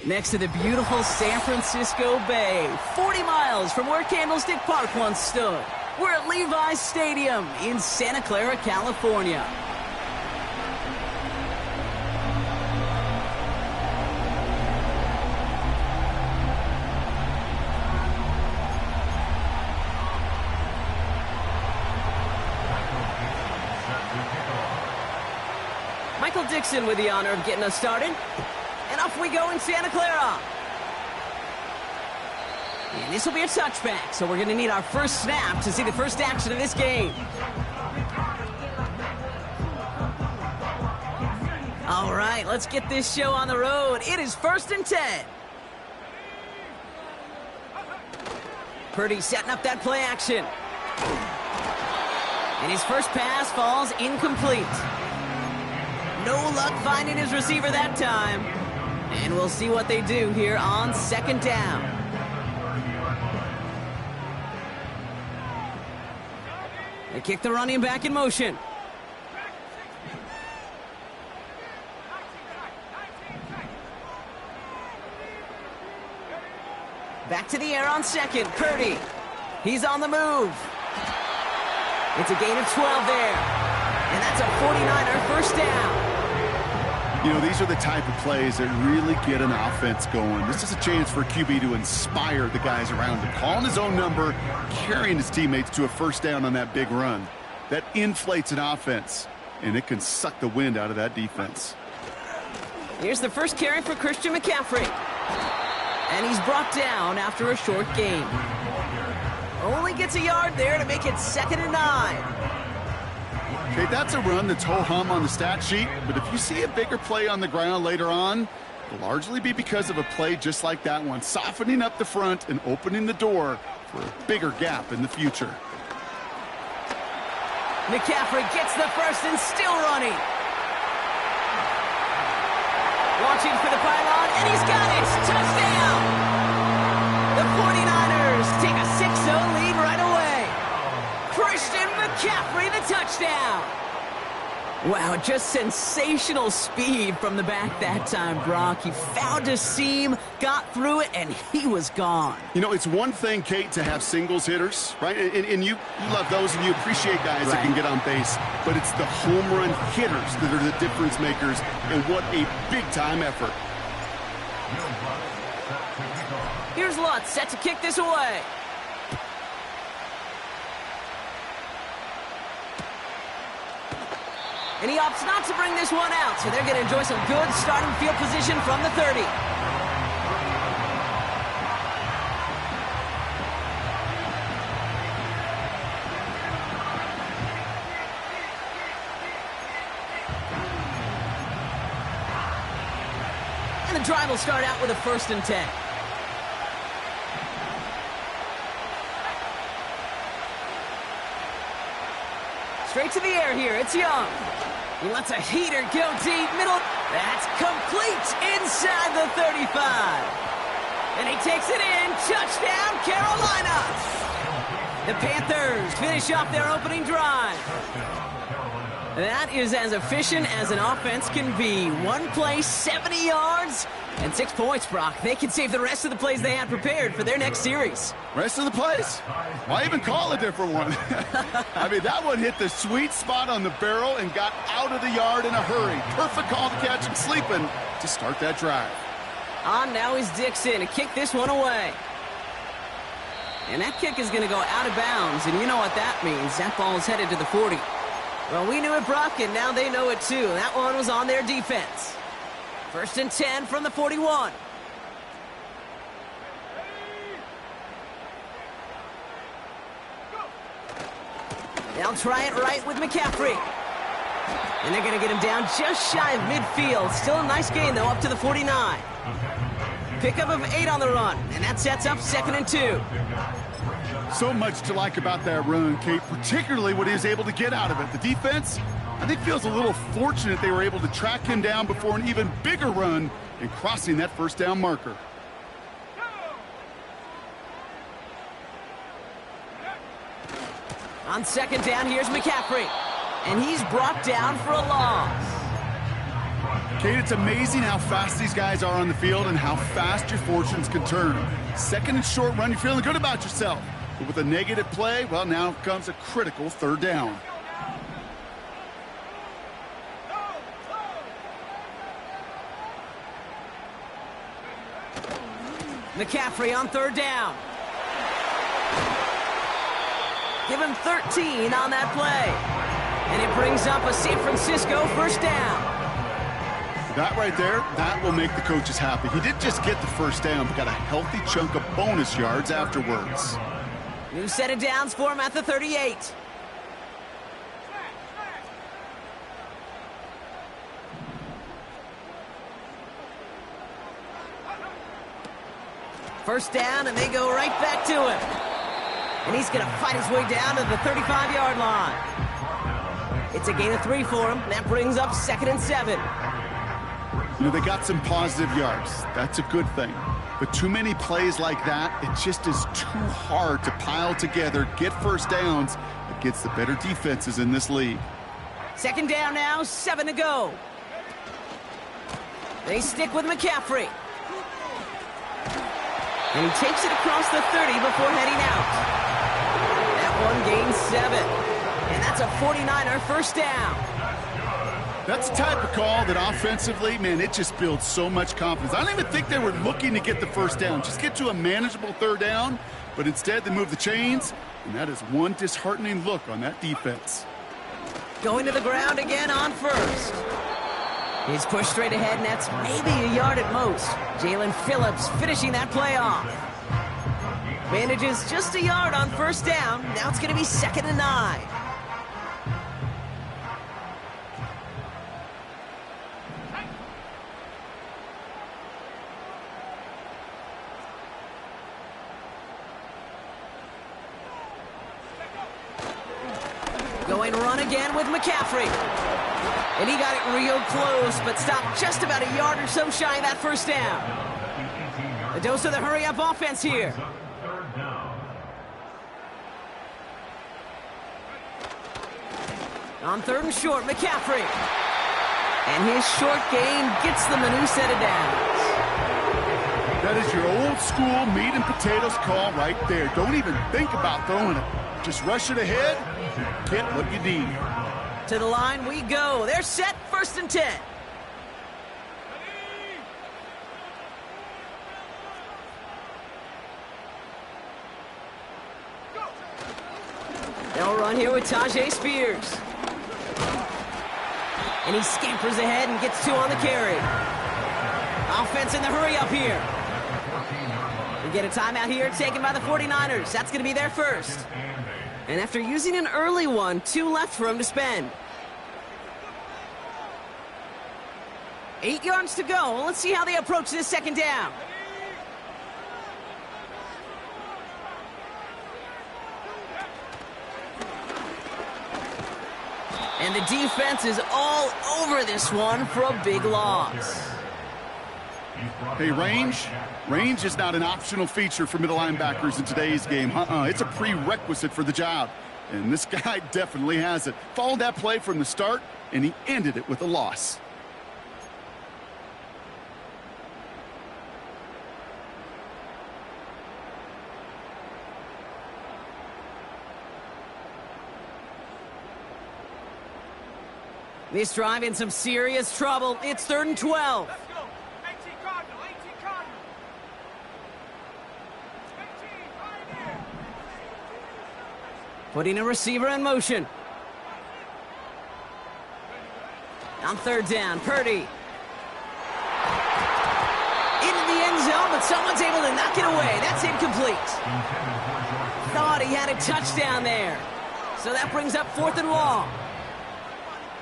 Next to the beautiful San Francisco Bay, 40 miles from where Candlestick Park once stood. We're at Levi's Stadium in Santa Clara, California. Michael Dixon with the honor of getting us started. And off we go in Santa Clara. And this will be a touchback, so we're going to need our first snap to see the first action of this game. All right, let's get this show on the road. It is 1st and 10. Purdy setting up that play action. And his first pass falls incomplete. No luck finding his receiver that time. And we'll see what they do here on 2nd down. They kick the running back in motion. Back to the air on 2nd. Purdy. He's on the move. It's a gain of 12 there. And that's a 49er first down. You know, these are the type of plays that really get an offense going. This is a chance for QB to inspire the guys around him. Calling his own number, carrying his teammates to a first down on that big run. That inflates an offense, and it can suck the wind out of that defense. Here's the first carry for Christian McCaffrey. And he's brought down after a short gain. Only gets a yard there to make it 2nd and 9. Okay, that's a run that's ho-hum on the stat sheet, but if you see a bigger play on the ground later on, it'll largely be because of a play just like that one, softening up the front and opening the door for a bigger gap in the future. McCaffrey gets the first and still running. Launching for the pylon, and he's got it! Touchdown! The 49ers take a 6-0 lead right away. Christian McCaffrey, the touchdown. Wow, just sensational speed from the back that time, Brock. He found a seam, got through it, and he was gone. You know, it's one thing, Kate, to have singles hitters, right? And you love those, and you appreciate guys that can get on base. But it's the home run hitters that are the difference makers, and what a big-time effort. Here's Lutz, set to kick this away. And he opts not to bring this one out, so they're going to enjoy some good starting field position from the 30. And the drive will start out with a 1st and 10. Straight to the air here, it's Young. He lets a heater go deep, middle. That's complete inside the 35. And he takes it in. Touchdown, Carolina. The Panthers finish off their opening drive. That is as efficient as an offense can be. One play, 70 yards. And 6 points, Brock. They can save the rest of the plays they had prepared for their next series. Rest of the plays? Why even call a different one? I mean, that one hit the sweet spot on the barrel and got out of the yard in a hurry. Perfect call to catch him sleeping to start that drive. On now is Dixon to kick this one away. And that kick is going to go out of bounds, and you know what that means. That ball is headed to the 40. Well, we knew it, Brock, and now they know it too. That one was on their defense. 1st and 10 from the 41. They'll try it right with McCaffrey. And they're going to get him down just shy of midfield. Still a nice gain, though, up to the 49. Pickup of 8 on the run, and that sets up 2nd and 2. So much to like about that run, Kate, particularly what he was able to get out of it. The defense, I think, feels a little fortunate they were able to track him down before an even bigger run and crossing that 1st down marker. On 2nd down, here's McCaffrey. And he's brought down for a loss. Kate, it's amazing how fast these guys are on the field and how fast your fortunes can turn. 2nd and short run, you're feeling good about yourself. But with a negative play, well, now comes a critical 3rd down. McCaffrey on 3rd down. Give him 13 on that play. And it brings up a San Francisco 1st down. That right there, that will make the coaches happy. He didn't just get the 1st down, but got a healthy chunk of bonus yards afterwards. New set of downs for him at the 38. First down, and they go right back to him. And he's going to fight his way down to the 35-yard line. It's a gain of 3 for him. That brings up 2nd and 7. You know, they got some positive yards. That's a good thing. But too many plays like that, it just is too hard to pile together, get 1st downs against the better defenses in this league. 2nd down now, 7 to go. They stick with McCaffrey. And he takes it across the 30 before heading out. That one gains 7. And that's a 49er 1st down. That's the type of call that offensively, man, it just builds so much confidence. I don't even think they were looking to get the 1st down. Just get to a manageable 3rd down. But instead, they move the chains. And that is one disheartening look on that defense. Going to the ground again on 1st. He's pushed straight ahead, and that's maybe a yard at most. Jalen Phillips finishing that play off. Manages just a yard on 1st down. Now it's going to be 2nd and 9. Going run again with McCaffrey. And he got it real close, but stopped just about a yard or so shy of that 1st down. A dose of the hurry-up offense here. On 3rd and short, McCaffrey. And his short gain gets them a new set of downs. That is your old school meat and potatoes call right there. Don't even think about throwing it. Just rush it ahead, get what you need. To the line we go. They're set, 1st and 10. They'll run here with Tyjae Spears. And he scampers ahead and gets 2 on the carry. Offense in the hurry up here. We get a timeout here taken by the 49ers. That's going to be their 1st. And after using an early one, 2 left for him to spend. 8 yards to go. Let's see how they approach this 2nd down. And the defense is all over this one for a big loss. Hey, range is not an optional feature for middle linebackers in today's game. It's a prerequisite for the job. And this guy definitely has it. Followed that play from the start, and he ended it with a loss. This drive in some serious trouble. It's 3rd and 12. Let's go. 18 Cardinal, 18 Cardinal. 18, right there. Putting a receiver in motion. On 3rd down, Purdy. Into the end zone, but someone's able to knock it away. That's incomplete. Thought he had a touchdown there. So that brings up 4th and long.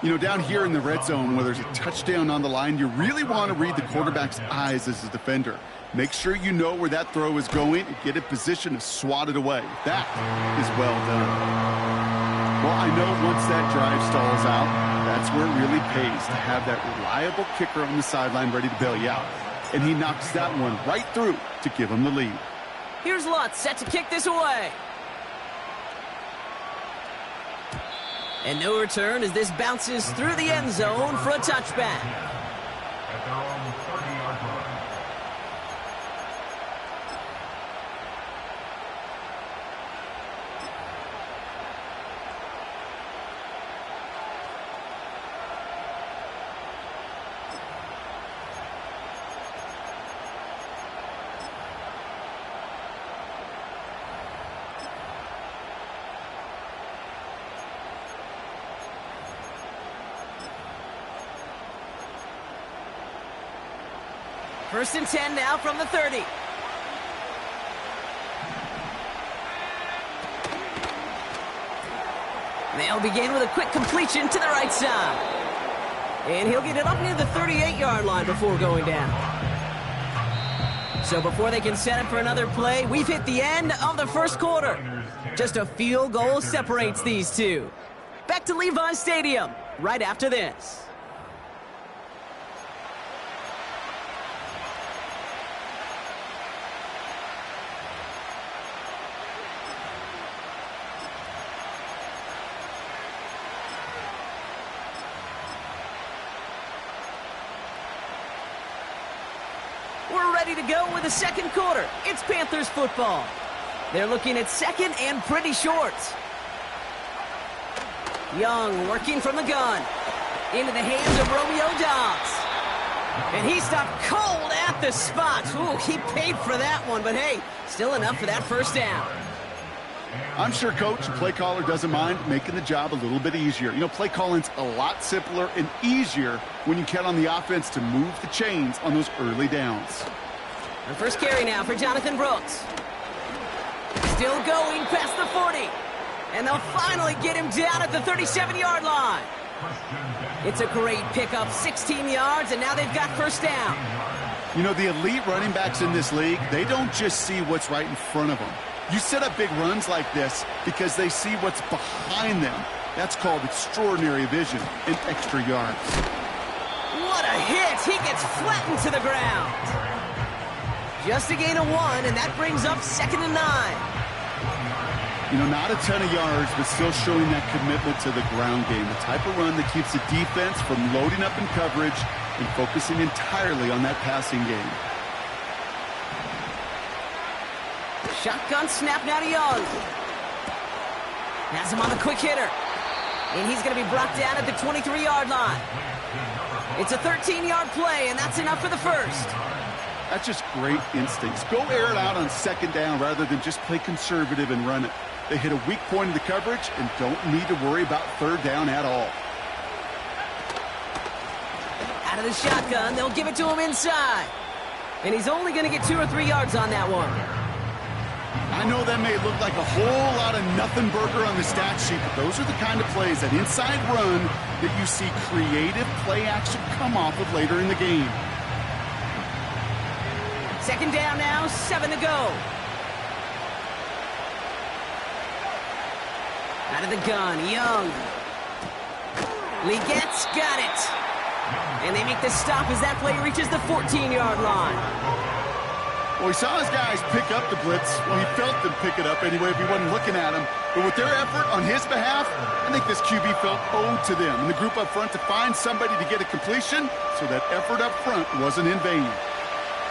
You know, down here in the red zone where there's a touchdown on the line, you really want to read the quarterback's eyes as a defender. Make sure you know where that throw is going and get in position to swat it away. That is well done. Well, I know once that drive stalls out, that's where it really pays to have that reliable kicker on the sideline ready to bail you out. And he knocks that one right through to give him the lead. Here's Lutz set to kick this away. And no return as this bounces through the end zone for a touchback. At their own 30-yard line. First and 10 now from the 30. They'll begin with a quick completion to the right side. And he'll get it up near the 38-yard line before going down. So before they can set up for another play, we've hit the end of the first quarter. Just a field goal separates these two. Back to Levi Stadium right after this. We're ready to go with the second quarter. It's Panthers football. They're looking at second and pretty short. Young working from the gun. Into the hands of Romeo Dobbs. And he stopped cold at the spot. Ooh, he paid for that one, but hey, still enough for that first down. I'm sure coach and play caller doesn't mind making the job a little bit easier. You know, play calling's a lot simpler and easier when you count on the offense to move the chains on those early downs. And first carry now for Jonathan Brooks. Still going past the 40. And they'll finally get him down at the 37-yard line. It's a great pickup, 16 yards, and now they've got first down. You know, the elite running backs in this league, they don't just see what's right in front of them. You set up big runs like this because they see what's behind them. That's called extraordinary vision and extra yards. What a hit! He gets flattened to the ground. Just a gain of 1, and that brings up 2nd and 9. You know, not a ton of yards, but still showing that commitment to the ground game. The type of run that keeps the defense from loading up in coverage and focusing entirely on that passing game. Shotgun snap now to Young. Has him on the quick hitter. And he's going to be brought down at the 23-yard line. It's a 13-yard play, and that's enough for the first. That's just great instincts. Go air it out on second down rather than just play conservative and run it. They hit a weak point in the coverage and don't need to worry about third down at all. Out of the shotgun, they'll give it to him inside. And he's only going to get 2 or 3 yards on that one. I know that may look like a whole lot of nothing burger on the stat sheet, but those are the kind of plays, that inside run, that you see creative play action come off of later in the game. Second down now, 7 to go. Out of the gun, Young. Legette's got it. And they make the stop as that play reaches the 14-yard line. Well, he saw his guys pick up the blitz. Well, he felt them pick it up anyway if he wasn't looking at him. But with their effort on his behalf, I think this QB felt owed to them and the group up front to find somebody to get a completion, so that effort up front wasn't in vain.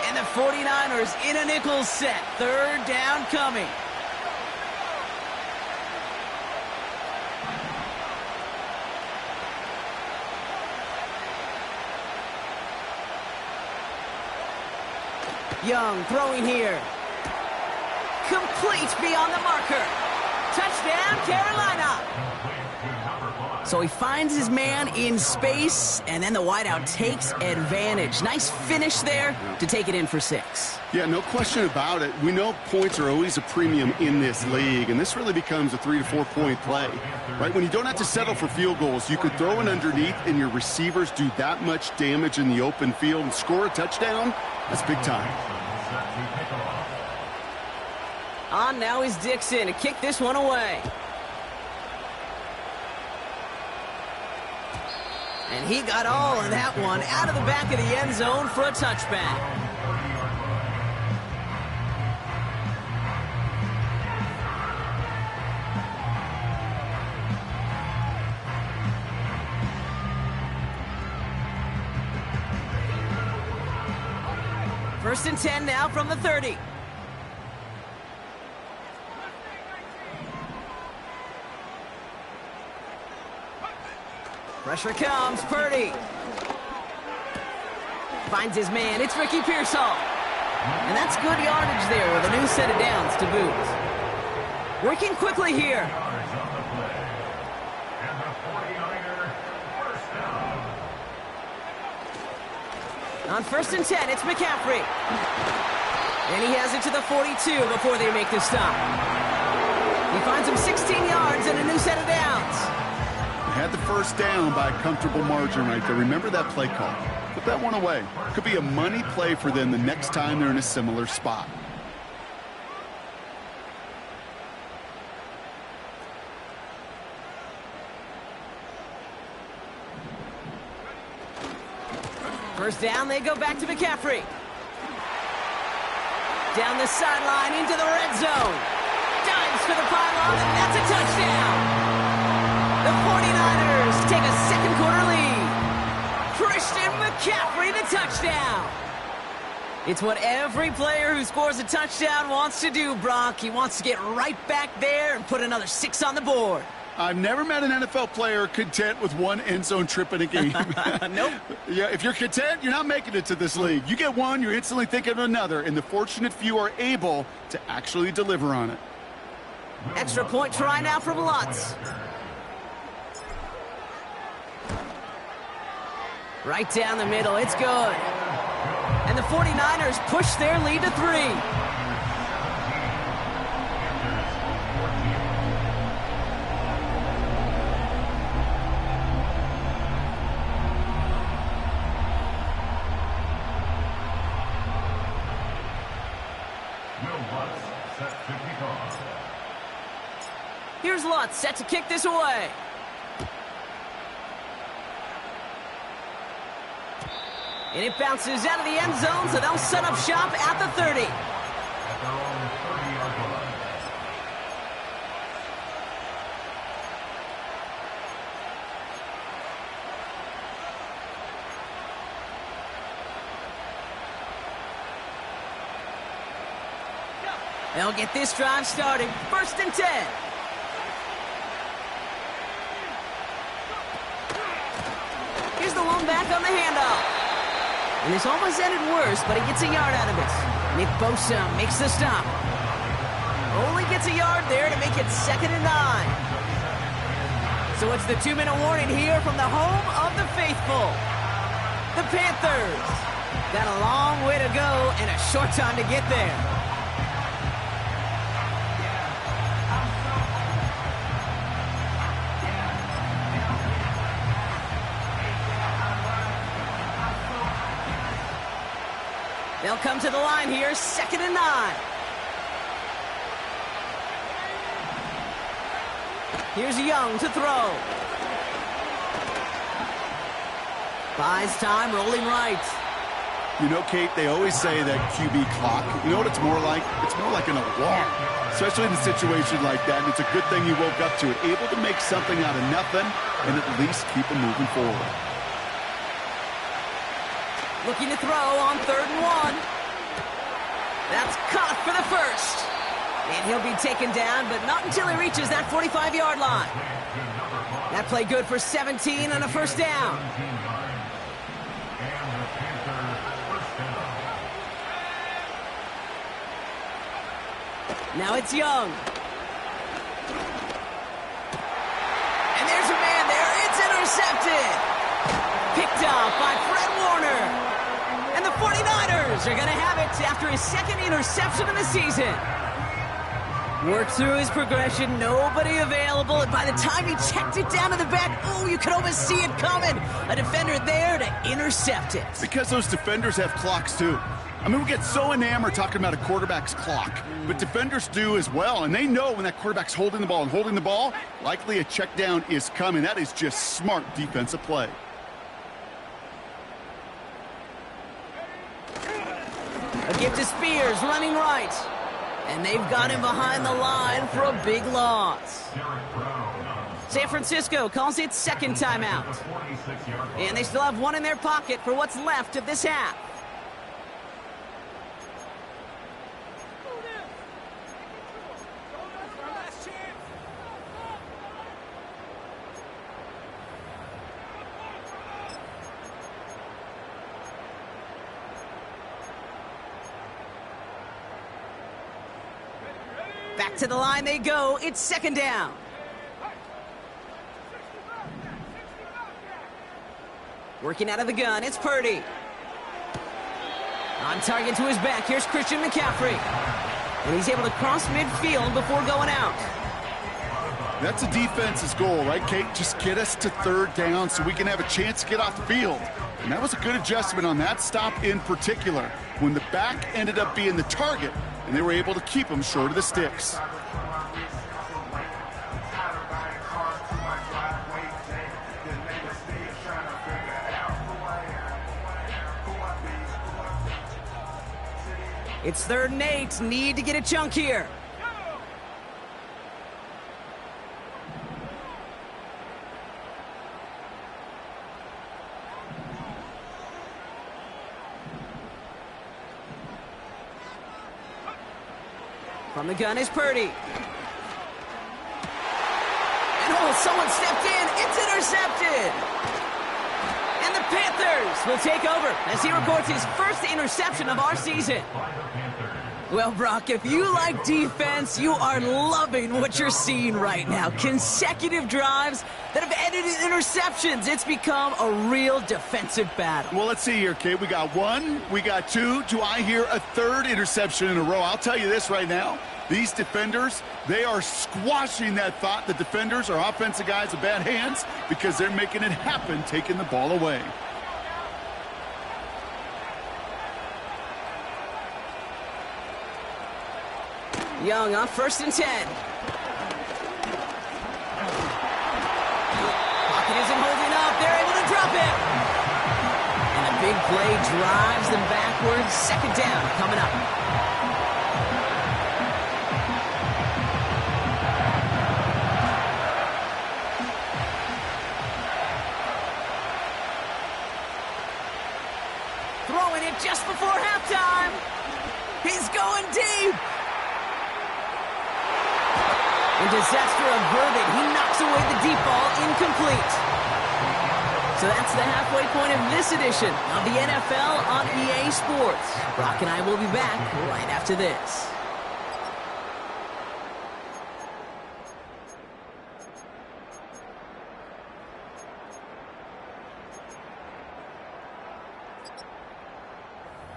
And the 49ers in a nickel set. Third down coming. Young throwing here. Complete beyond the marker. Touchdown, Carolina. So he finds his man in space, and then the wideout takes advantage. Nice finish there to take it in for 6. Yeah, no question about it. We know points are always a premium in this league, and this really becomes a 3 to 4 point play, right? When you don't have to settle for field goals, you could throw it underneath, and your receivers do that much damage in the open field and score a touchdown. That's big time. On now is Dixon to kick this one away. And he got all of that one out of the back of the end zone for a touchback. First and 10 now from the 30. Pressure comes, Purdy. Finds his man, it's Ricky Pearsall. And that's good yardage there with a new set of downs to boot. Working quickly here. On first and 10, it's McCaffrey. And he has it to the 42 before they make the stop. He finds him 16 yards and a new set of downs. Had the first down by a comfortable margin right there. Remember that play call. Put that one away. Could be a money play for them the next time they're in a similar spot. First down, they go back to McCaffrey. Down the sideline into the red zone. Dives for the pylon, and that's a touchdown. The 49ers take a second quarter lead. Christian McCaffrey, the touchdown. It's what every player who scores a touchdown wants to do, Brock. He wants to get right back there and put another 6 on the board. I've never met an NFL player content with one end zone trip in a game. Nope. Yeah, if you're content, you're not making it to this league. You get one, you're instantly thinking of another, and the fortunate few are able to actually deliver on it. Extra point try now from Lutz. Right down the middle, it's good. And the 49ers push their lead to 3. Here's Lutz set to kick this away. And it bounces out of the end zone, so they'll set up shop at the 30. At their own 30-yard line. They'll get this drive started. First and 10. Here's the lone back on the handoff. And this almost ended worse, but he gets a yard out of this. Nick Bosa makes the stop. Only gets a yard there to make it 2nd and 9. So it's the 2-minute warning here from the home of the faithful. The Panthers. Got a long way to go and a short time to get there. They'll come to the line here, 2nd and 9. Here's Young to throw. Buys time, rolling right. You know, Kate, they always say that QB clock, you know what it's more like? It's more like an alarm, especially in a situation like that. And it's a good thing you woke up to it, able to make something out of nothing and at least keep them moving forward. Looking to throw on 3rd and 1. That's caught for the first. And he'll be taken down, but not until he reaches that 45-yard line. That play good for 17 and a first down. Now it's Young. And there's a man there. It's intercepted. Picked up by Fred Warner. And the 49ers are going to have it after his second interception of the season. Worked through his progression, nobody available, and by the time he checked it down to the back, oh, you could almost see it coming. A defender there to intercept it. Because those defenders have clocks too. I mean, we get so enamored talking about a quarterback's clock, but defenders do as well, and they know when that quarterback's holding the ball and holding the ball, likely a check down is coming. That is just smart defensive play. A give to Spears, running right. And they've got him behind the line for a big loss. San Francisco calls it second timeout. And they still have one in their pocket for what's left of this half. Back to the line they go. It's second down. Working out of the gun, it's Purdy. On target to his back, here's Christian McCaffrey. And he's able to cross midfield before going out. That's a defense's goal, right, Kate? Just get us to third down so we can have a chance to get off the field. And that was a good adjustment on that stop in particular, when the back ended up being the target, and they were able to keep him short of the sticks. It's 3rd and 8. Need to get a chunk here. From the gun is Purdy. And oh, someone stepped in. It's intercepted. And the Panthers will take over as he records his first interception of our season. Well, Brock, if you like defense, you are loving what you're seeing right now. Consecutive drives that have ended in interceptions. It's become a real defensive battle. Well, let's see here, Kate. We got 1, we got 2. Do I hear a 3rd interception in a row? I'll tell you this right now. These defenders, they are squashing that thought. The defenders are offensive guys with bad hands because they're making it happen, taking the ball away. Young on 1st and 10. Pocket isn't holding up. They're able to drop it. And a big play drives them backwards. Second down coming up. Throwing it just before halftime. He's going deep. And disaster averted. He knocks away the deep ball, incomplete. So that's the halfway point of this edition of the NFL on EA Sports. Brock and I will be back right after this.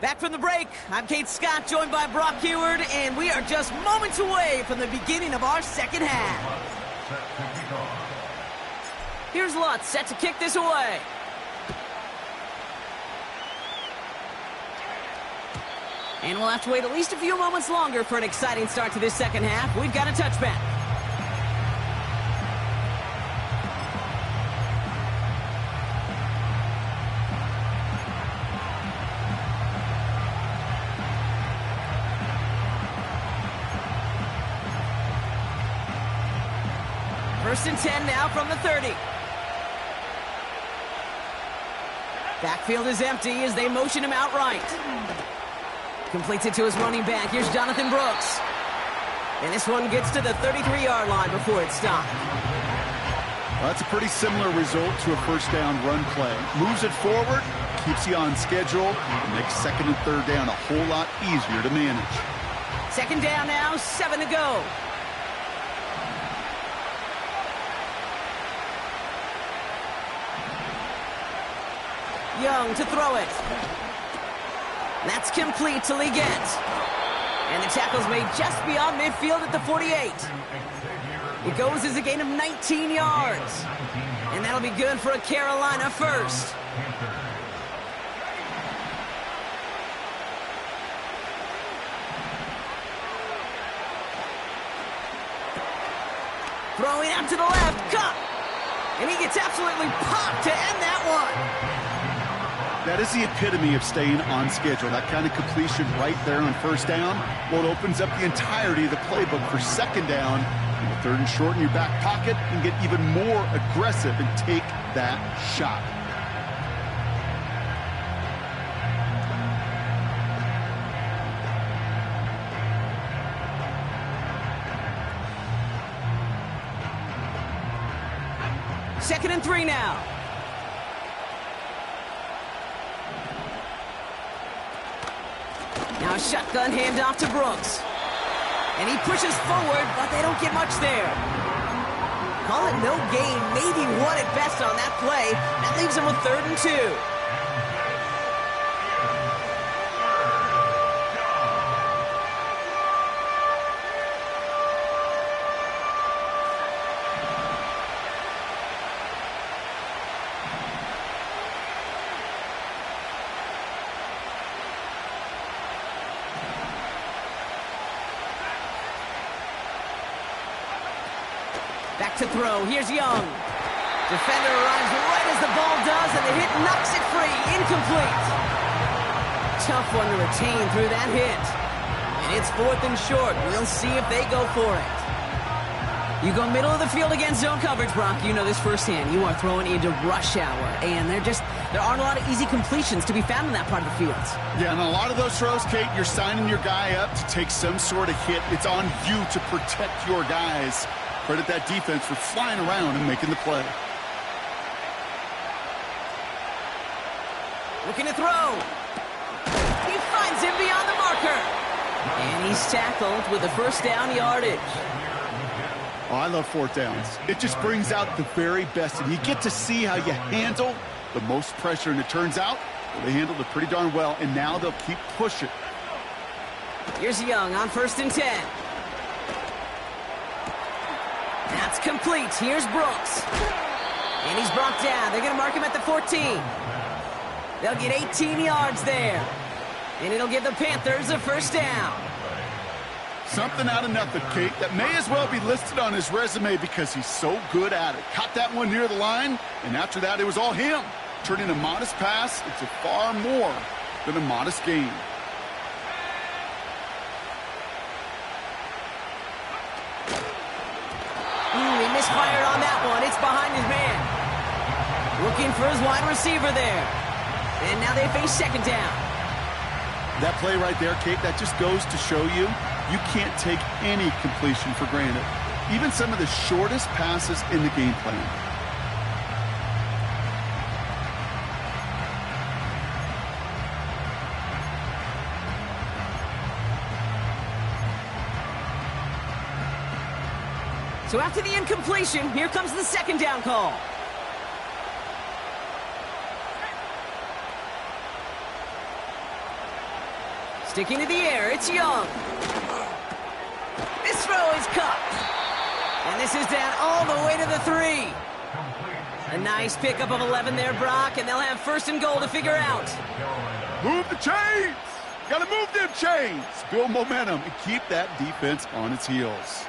Back from the break, I'm Kate Scott, joined by Brock Huard, and we are just moments away from the beginning of our second half. Here's Lutz set to kick this away. And we'll have to wait at least a few moments longer for an exciting start to this second half. We've got a touchback. First and 10 now from the 30. Backfield is empty as they motion him out right. Completes it to his running back. Here's Jonathan Brooks. And this one gets to the 33-yard line before it's stopped. Well, that's a pretty similar result to a first down run play. Moves it forward, keeps you on schedule, and makes second and third down a whole lot easier to manage. Second down now, 7 to go. Young to throw it. That's complete to Leggett. And the tackle's made just beyond midfield at the 48. It goes as a gain of 19 yards. And that'll be good for a Carolina first. Throwing out to the left, Kupp. And he gets absolutely popped to end that one. That is the epitome of staying on schedule. That kind of completion right there on first down. Well, it opens up the entirety of the playbook for second down. And third and short in your back pocket, and get even more aggressive and take that shot. Second and 3 now. Now a shotgun handoff to Brooks. And he pushes forward, but they don't get much there. Call it no gain, maybe one at best on that play. That leaves him with 3rd and 2. Back to throw. Here's Young. Defender arrives right as the ball does, and the hit knocks it free. Incomplete. Tough one to retain through that hit. And it's 4th and short. We'll see if they go for it. You go middle of the field against zone coverage, Brock. You know this firsthand. You are throwing into rush hour, and there aren't a lot of easy completions to be found in that part of the field. Yeah, and a lot of those throws, Kate, you're signing your guy up to take some sort of hit. It's on you to protect your guys. Credit that defense for flying around and making the play. Looking to throw. He finds him beyond the marker. And he's tackled with the first down yardage. Oh, I love 4th downs. It just brings out the very best, and you get to see how you handle the most pressure, and it turns out they handled it pretty darn well, and now they'll keep pushing. Here's Young on 1st and 10. That's complete. Here's Brooks. And he's brought down. They're going to mark him at the 14. They'll get 18 yards there. And it'll give the Panthers a first down. Something out of nothing, Kate, that may as well be listed on his resume because he's so good at it. Caught that one near the line, and after that, it was all him. Turning a modest pass into far more than a modest gain. He misfired on that one. It's behind his man. Looking for his wide receiver there. And now they face second down. That play right there, Kate, that just goes to show you can't take any completion for granted. Even some of the shortest passes in the game plan. So after the incompletion, here comes the second down call. Sticking to the air, it's Young. This throw is cut. And this is down all the way to the 3. A nice pickup of 11 there, Brock, and they'll have 1st and goal to figure out. Move the chains! Gotta move them chains! Build momentum and keep that defense on its heels.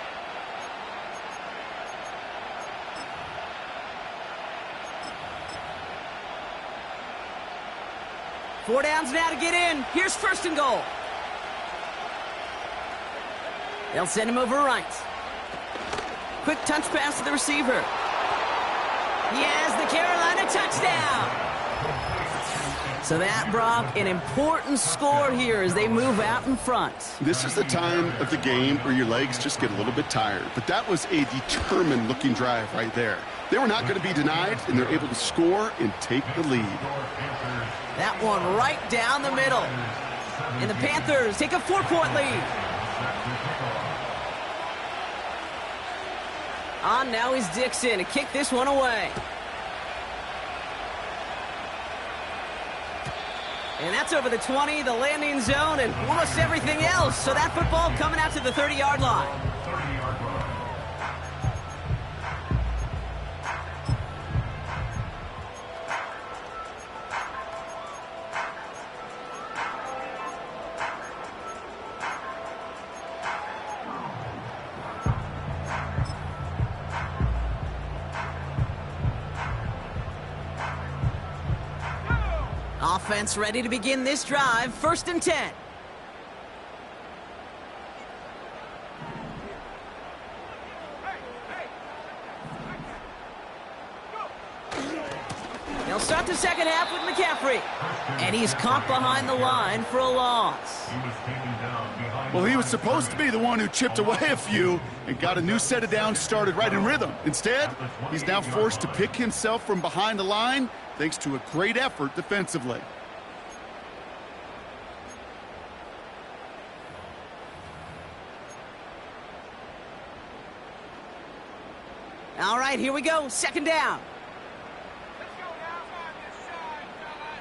Four downs now to get in. Here's 1st and goal. They'll send him over right. Quick touch pass to the receiver. He has the Carolina touchdown. So that, Brock, an important score here as they move out in front. This is the time of the game where your legs just get a little bit tired. But that was a determined-looking drive right there. They were not going to be denied, and they're able to score and take the lead. That one right down the middle. And the Panthers take a 4-point lead. On now is Dixon to kick this one away. And that's over the 20, the landing zone, and almost everything else. So that football coming out to the 30-yard line. 30-yard line. Offense ready to begin this drive. 1st and 10. They'll start the second half with McCaffrey. And he's caught behind the line for a loss. Well, he was supposed to be the one who chipped away a few and got a new set of downs started right in rhythm. Instead, he's now forced to pick himself from behind the line thanks to a great effort defensively. All right, here we go. 2nd down. Let's go now on this side, fellas.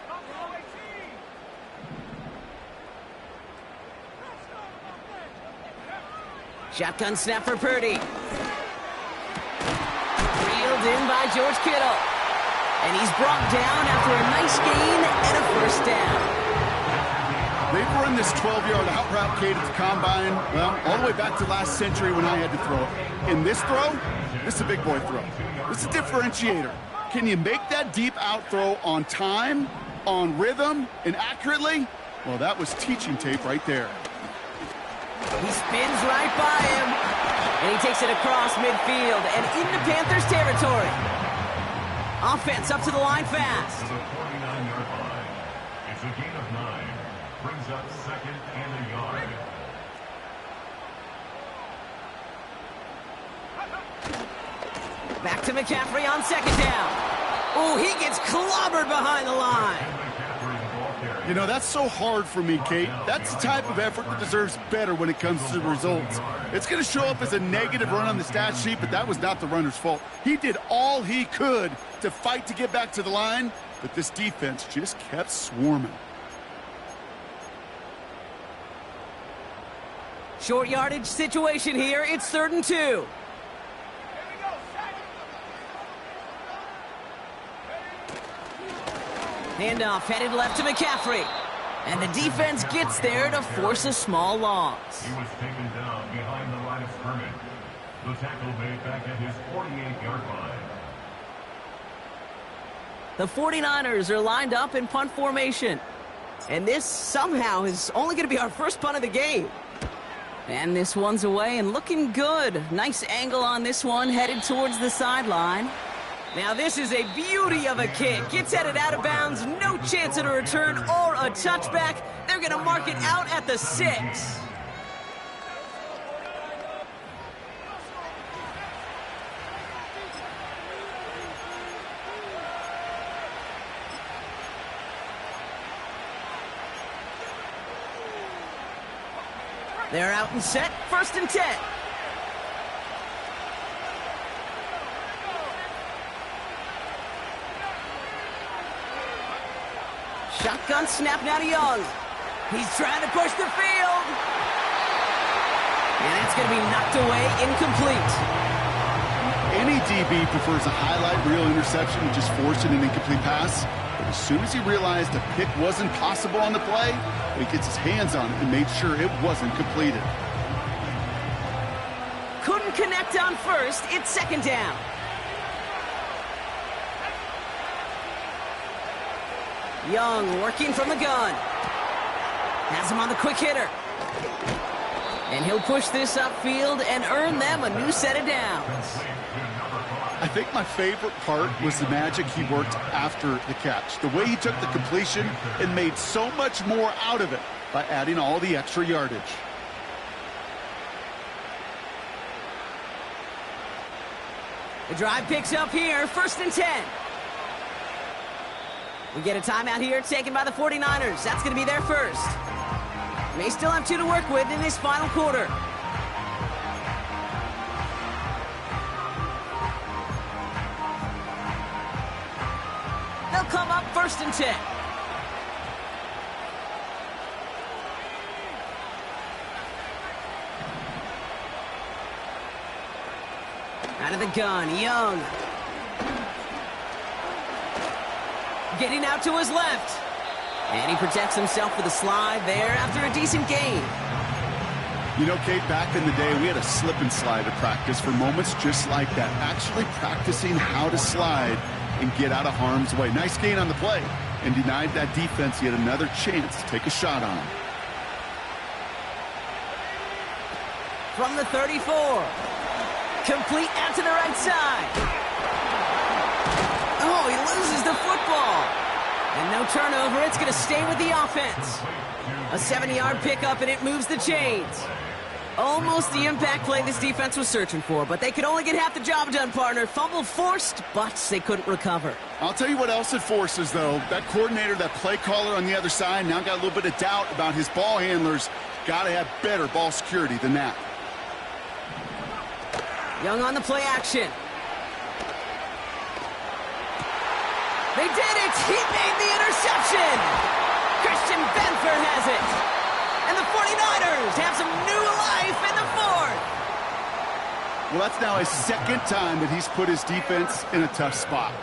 Come on, 18. Shotgun snap for Purdy. Reeled in by George Kittle. And he's brought down after a nice gain and a 1st down. They've run this 12-yard out route, Kate, at the combine, well, all the way back to last century when I had to throw it. In this throw, this is a big boy throw. This is a differentiator. Can you make that deep out throw on time, on rhythm, and accurately? Well, that was teaching tape right there. He spins right by him. And he takes it across midfield and into Panthers territory. Offense up to the line fast. To the 49-yard line. It's a gain of 9. Brings up 2nd and a yard. Back to McCaffrey on 2nd down. Oh, he gets clobbered behind the line. You know, that's so hard for me, Kate. That's the type of effort that deserves better when it comes to the results. It's going to show up as a negative run on the stat sheet, but that was not the runner's fault. He did all he could to fight to get back to the line, but this defense just kept swarming. Short yardage situation here. It's 3rd and 2. Handoff headed left to McCaffrey. And the defense gets there to force a small loss. He was taken down behind the line of scrimmage. The tackle made back at his 48-yard line. The 49ers are lined up in punt formation. And this somehow is only going to be our first punt of the game. And this one's away and looking good. Nice angle on this one, headed towards the sideline. Now this is a beauty of a kick. Gets headed out of bounds, no chance at a return or a touchback. They're going to mark it out at the 6. They're out and set, 1st and 10. Shotgun snap now to Young. He's trying to push the field. And it's going to be knocked away, incomplete. Any DB prefers a highlight reel interception to just forcing an incomplete pass. But as soon as he realized a pick wasn't possible on the play, he gets his hands on it and made sure it wasn't completed. Couldn't connect on 1st. It's 2nd down. Young working from the gun. Has him on the quick hitter. And he'll push this upfield and earn them a new set of downs. I think my favorite part was the magic he worked after the catch. The way he took the completion and made so much more out of it by adding all the extra yardage. The drive picks up here, 1st and 10. We get a timeout here taken by the 49ers. That's going to be their first. May still have 2 to work with in this final quarter. They'll come up 1st and 10. Out of the gun, Young. Getting out to his left. And he protects himself with a slide there after a decent gain. You know, Kate, back in the day, we had a slip and slide at practice for moments just like that. Actually practicing how to slide and get out of harm's way. Nice gain on the play, and denied that defense yet another chance to take a shot on him. From the 34. Complete out to the right side. Oh, he loses the football. And no turnover. It's going to stay with the offense. A 70-yard pickup, and it moves the chains. Almost the impact play this defense was searching for, but they could only get half the job done, partner. Fumble forced, but they couldn't recover. I'll tell you what else it forces, though. That coordinator, that play caller on the other side, now got a little bit of doubt about his ball handlers. Got to have better ball security than that. Young on the play action. They did it! He made the interception! Christian Benford has it! And the 49ers have some new life in the 4th! Well, that's now his 2nd time that he's put his defense in a tough spot.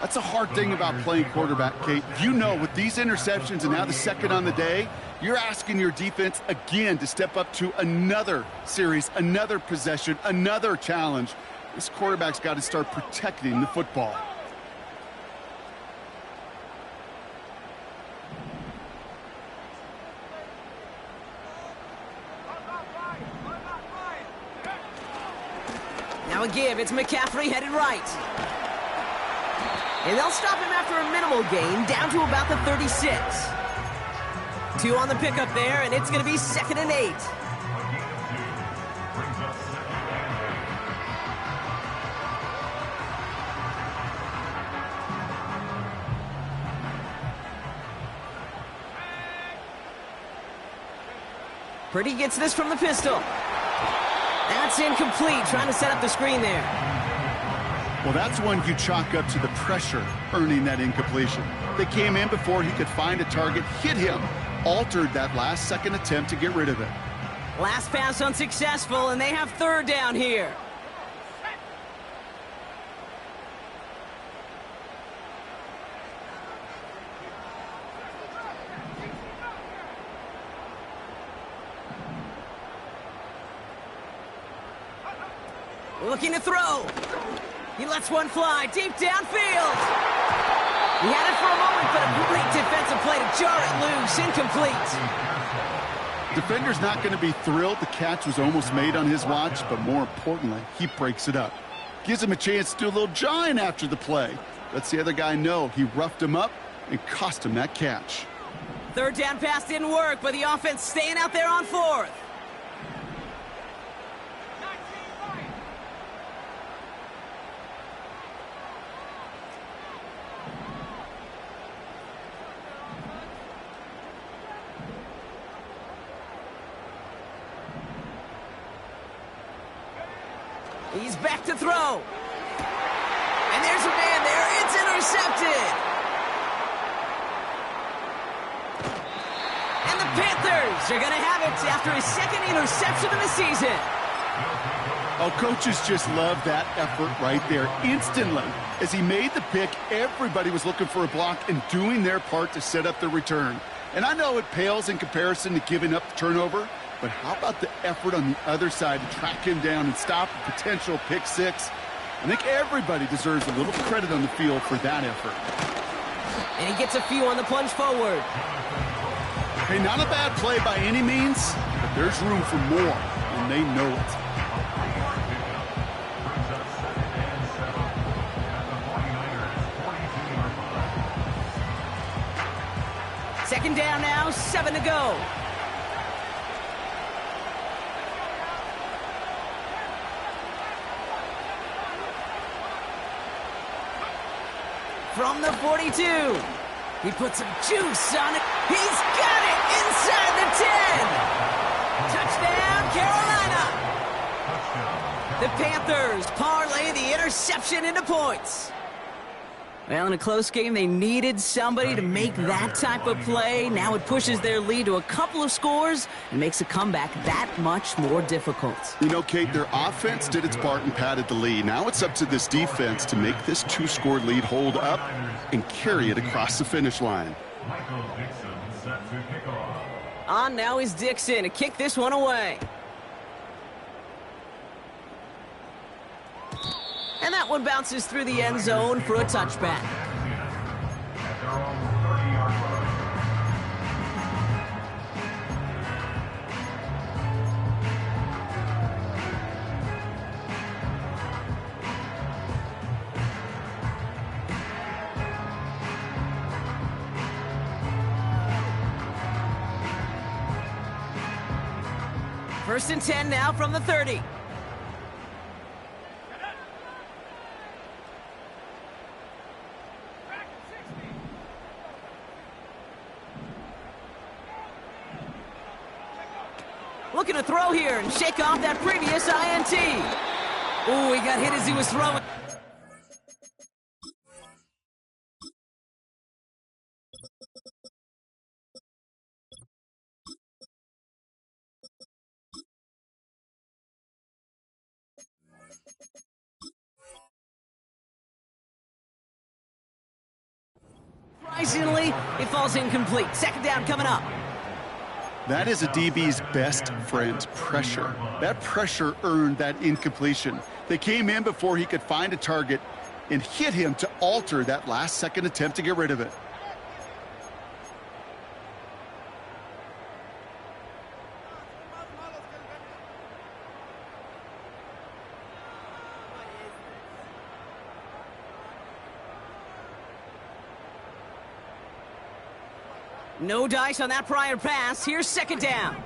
That's a hard thing about playing quarterback, Kate. You know, with these interceptions and now the 2nd on the day, you're asking your defense again to step up to another series, another possession, another challenge. This quarterback's got to start protecting the football. Now a give. It's McCaffrey headed right. And they'll stop him after a minimal gain, down to about the 36. 2 on the pickup there, and it's going to be 2nd and 8. Purdy gets this from the pistol. That's incomplete, trying to set up the screen there. Well, that's one you chalk up to the pressure earning that incompletion. They came in before he could find a target, hit him, altered that last-second attempt to get rid of it. Last pass unsuccessful, and they have 3rd down here. Looking to throw. He lets one fly deep downfield. He had it for a moment, but a great defensive play to jar it loose. Incomplete. Defender's not going to be thrilled the catch was almost made on his watch, but more importantly, he breaks it up. Gives him a chance to do a little jawing after the play. Lets the other guy know he roughed him up and cost him that catch. 3rd down pass didn't work, but the offense staying out there on 4th. He's back to throw. And there's a man there. It's intercepted. And the Panthers are going to have it after his 2nd interception of the season. Oh, coaches just love that effort right there. Instantly, as he made the pick, everybody was looking for a block and doing their part to set up the return. And I know it pales in comparison to giving up the turnover, but how about the effort on the other side to track him down and stop a potential pick 6? I think everybody deserves a little credit on the field for that effort. And he gets a few on the plunge forward. Hey, not a bad play by any means, but there's room for more, and they know it. Second down now, 7 to go. From the 42. He put some juice on it. He's got it inside the 10. Touchdown, Carolina. The Panthers parlay the interception into points. Well, in a close game, they needed somebody to make that type of play. Now it pushes their lead to a couple of scores and makes a comeback that much more difficult. You know, Kate, their offense did its part and padded the lead. Now it's up to this defense to make this 2-score lead hold up and carry it across the finish line. Michael Dixon set to kick off. On now is Dixon to kick this one away. And that one bounces through the end zone for a touchback. At their own 30-yard line. First and 10 now from the 30. Looking to throw here and shake off that previous INT. Ooh, he got hit as he was throwing. Surprisingly, it falls incomplete. Second down coming up. That is a DB's best friend, pressure. That pressure earned that incompletion. They came in before he could find a target and hit him to alter that last-second attempt to get rid of it. No dice on that prior pass. Here's second down.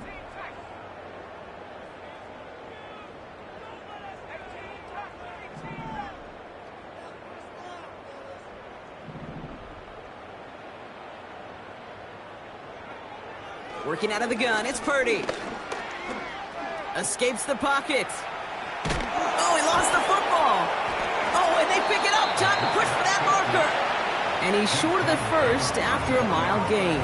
Working out of the gun, it's Purdy. Escapes the pocket. Oh, he lost the football. Oh, and they pick it up. Time to push for that marker. And he's short of the first after a mild gain.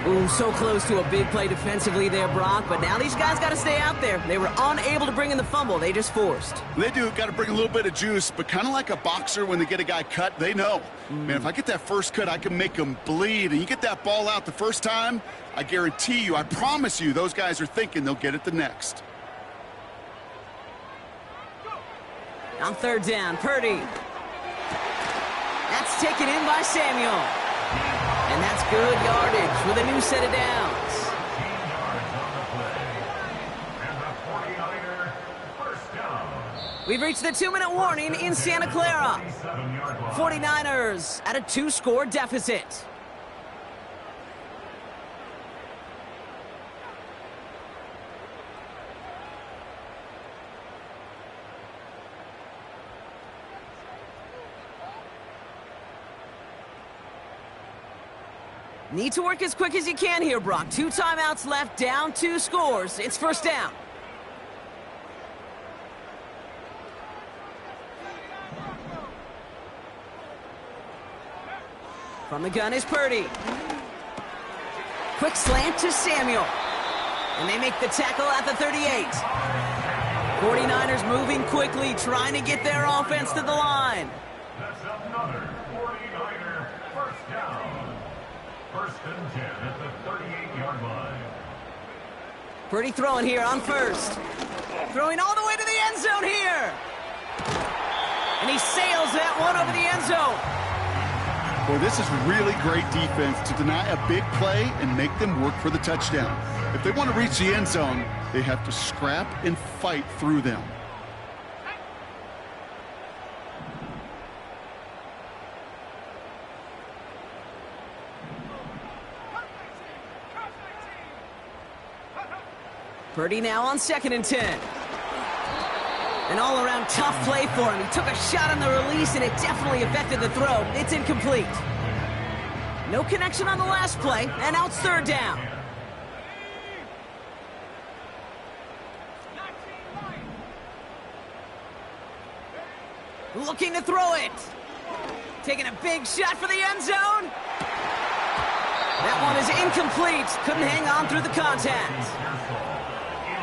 Ooh, so close to a big play defensively there, Brock, but now these guys got to stay out there. They were unable to bring in the fumble. They just forced. They do got to bring a little bit of juice, but kind of like a boxer when they get a guy cut, they know. Man, if I get that first cut, I can make them bleed. And you get that ball out the first time, I guarantee you, I promise you, those guys are thinking they'll get it the next. On third down, Purdy. That's taken in by Samuel. And that's good yardage with a new set of downs. 15 yards on the play. And the 49er first down. We've reached the 2-minute warning in Santa Clara. 7-yard line. 49ers at a 2-score deficit. Need to work as quick as you can here, Brock. 2 timeouts left, down 2 scores. It's first down. From the gun is Purdy. Quick slant to Samuel. And they make the tackle at the 38. 49ers moving quickly, trying to get their offense to the line. That's another 49er first down. First and 10 at the 38-yard line. Purdy throwing here on first. Throwing all the way to the end zone here. And he sails that one over the end zone. Boy, this is really great defense to deny a big play and make them work for the touchdown. If they want to reach the end zone, they have to scrap and fight through them. Purdy now on 2nd and 10. An all-around tough play for him. He took a shot on the release, and it definitely affected the throw. It's incomplete. No connection on the last play, and now it's third down. Looking to throw it. Taking a big shot for the end zone. That one is incomplete. Couldn't hang on through the contact.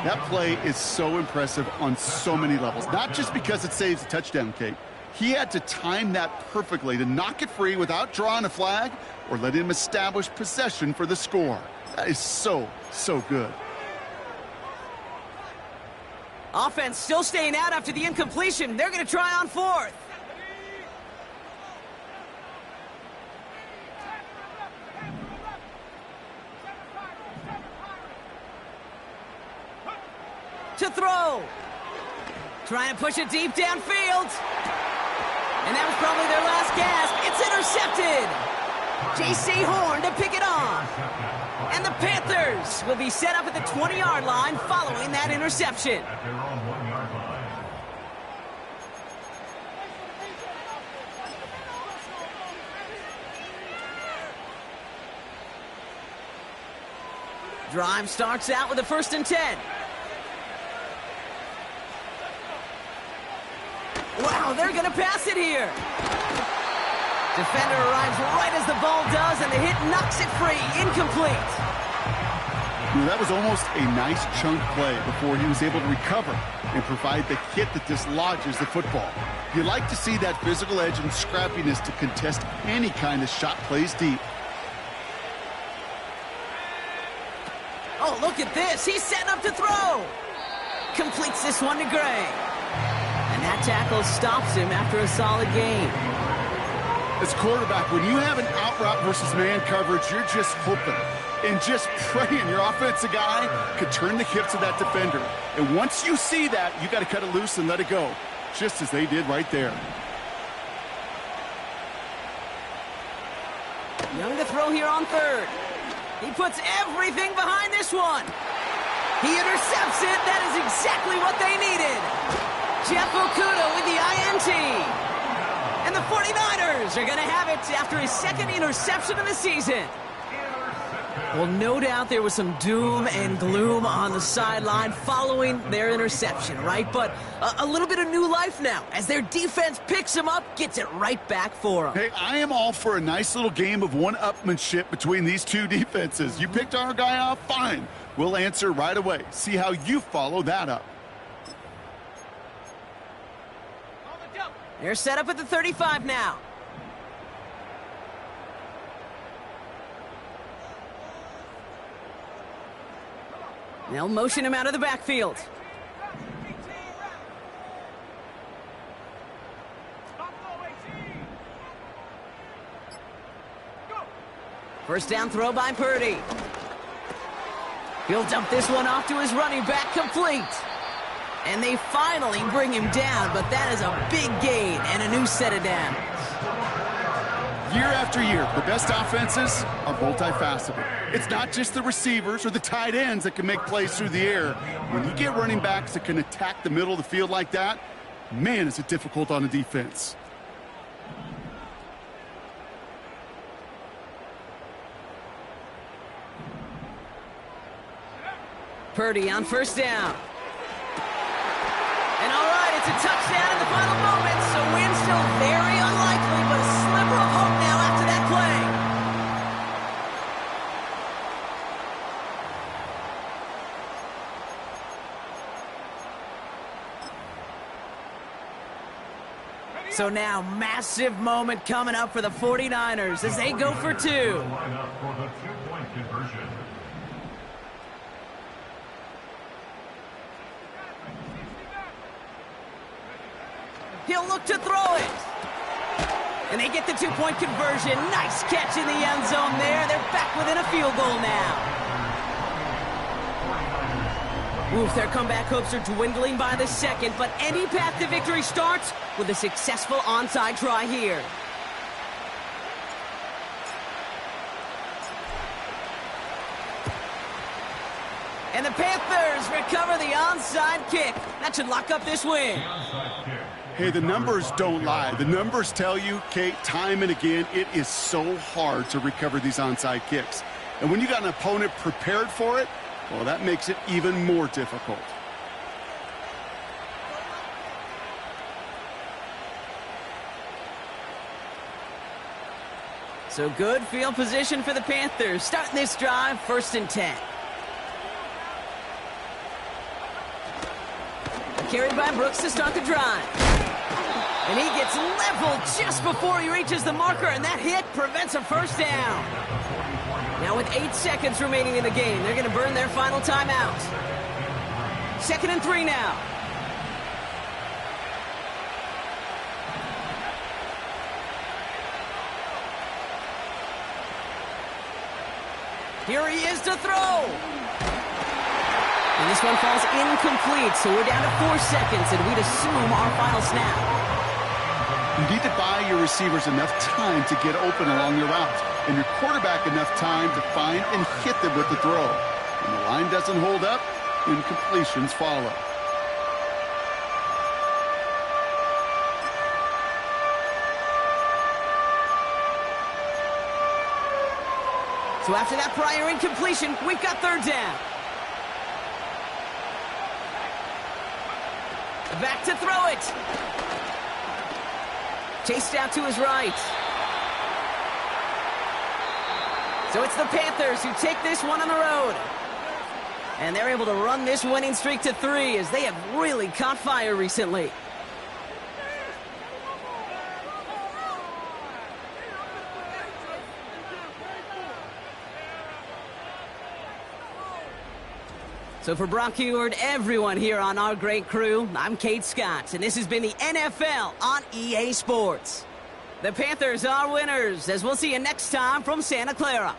That play is so impressive on so many levels. Not just because it saves a touchdown, Kate. He had to time that perfectly to knock it free without drawing a flag or let him establish possession for the score. That is so, so good. Offense still staying out after the incompletion. They're going to try on fourth. To throw. Trying to push it deep downfield. And that was probably their last gasp. It's intercepted. J.C. Horn to pick it off. And the Panthers will be set up at the 20-yard line following that interception. At their own 1-yard line. Drive starts out with a 1st and 10. Wow, they're going to pass it here. Defender arrives right as the ball does, and the hit knocks it free. Incomplete. That was almost a nice chunk play before he was able to recover and provide the hit that dislodges the football. You like to see that physical edge and scrappiness to contest any kind of shot plays deep. Oh, look at this. He's setting up to throw. Completes this one to Gray. And that tackle stops him after a solid gain. As quarterback, when you have an out route versus man coverage, you're just hoping and just praying your offensive guy could turn the hips of that defender. And once you see that, you got to cut it loose and let it go, just as they did right there. Young to throw here on third. He puts everything behind this one. He intercepts it. That is exactly what they needed. Jeff Okudah with the INT. And the 49ers are going to have it after his 2nd interception of the season. Well, no doubt there was some doom and gloom on the sideline following their interception, right? But a little bit of new life now as their defense picks them up, gets it right back for them. Hey, I am all for a nice little game of one-upmanship between these two defenses. You picked our guy off, fine. We'll answer right away. See how you follow that up. They're set up at the 35 now. They'll motion him out of the backfield. First down throw by Purdy. He'll dump this one off to his running back, complete. And they finally bring him down, but that is a big gain and a new set of downs. Year after year, the best offenses are multifaceted. It's not just the receivers or the tight ends that can make plays through the air. When you get running backs that can attack the middle of the field like that, man, is it difficult on a defense. Purdy on first down. And all right, it's a touchdown in the final moments. So win still very unlikely, but a sliver of hope now after that play. So now, massive moment coming up for the 49ers as they go for two. Line up for the two-point conversion. He'll look to throw it. And they get the two-point conversion. Nice catch in the end zone there. They're back within a field goal now. Oof, their comeback hopes are dwindling by the second, but any path to victory starts with a successful onside try here. And the Panthers recover the onside kick. That should lock up this win. The onside kick Hey, the numbers don't lie. The numbers tell you, Kate, time and again, it is so hard to recover these onside kicks. And when you got an opponent prepared for it, well, that makes it even more difficult. So good field position for the Panthers. Starting this drive, 1st and 10. Carried by Brooks to start the drive. And he gets leveled just before he reaches the marker, and that hit prevents a first down. Now with 8 seconds remaining in the game, they're going to burn their final timeout. 2nd and 3 now. Here he is to throw. And this one falls incomplete, so we're down to 4 seconds, and we'd assume our final snap. You need to buy your receivers enough time to get open along their routes, and your quarterback enough time to find and hit them with the throw. When the line doesn't hold up, incompletions follow. So after that prior incompletion, we've got 3rd down. Back to throw it. Chased out to his right. So it's the Panthers who take this one on the road. And they're able to run this winning streak to 3 as they have really caught fire recently. So for Brock Huard, everyone here on our great crew, I'm Kate Scott, and this has been the NFL on EA Sports. The Panthers are winners, as we'll see you next time from Santa Clara.